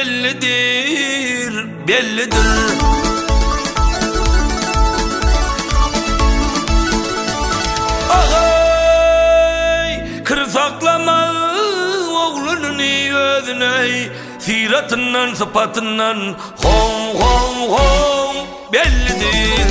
bellidir, bellidir. Ağay, kır saklama oğlunun özüne, siratından, sıfatından hom hom hom bellidir.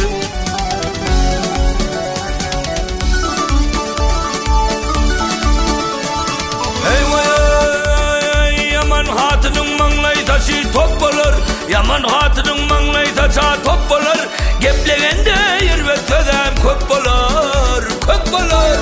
Yaman hatının manlay taşı top olur, yaman hatının manlay taşı top olur. Geplegende yer ve sözem köp olur, köp olur.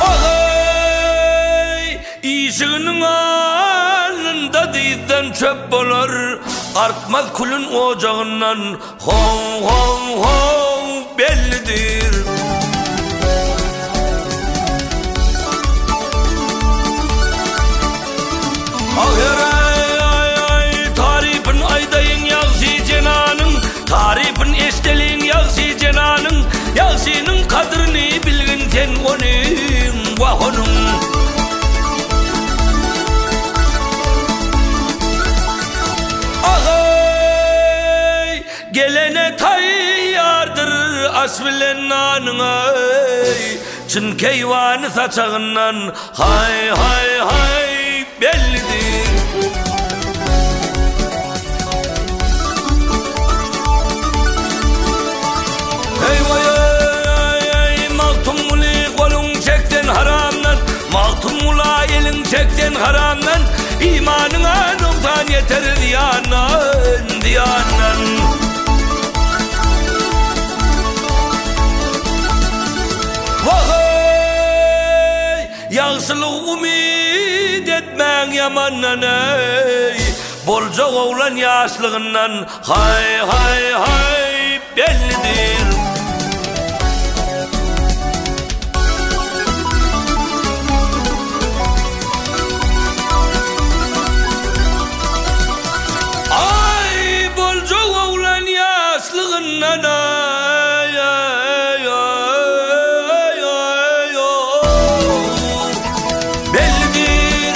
Ağay, işinin anında dizden çöp olur. Artmaz kulun ocağından hom hom hom bellidir. Tarifin aydayın yağsı cenanın, tarifin eşteliğin yağsı cenanın, yağsının kadrini bilgin sen onun, vah onun. Ağay, gelene tayyardır asbilen nanına, çın keyvanı saçağından hay hay hay bellidir. Hey vay ay, maltumuli kolun çekten haramdan, maltumula elin çekten haramdan, imanına noksan yeter diyanan, diyanan. Vay, yağsılık umid etmen yamandan ey, bolca oğlan yaşlığından hay hay hay bellidir. Ay, bolca oğlan yaşlığından ay ay ay ay bellidir.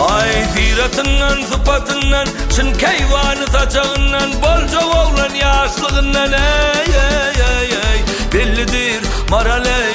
Ay, ziratından, sıfatından, şın keyvanı saçağından, bolca oğlan yaşlığından ey ey ey ey bellidir marale.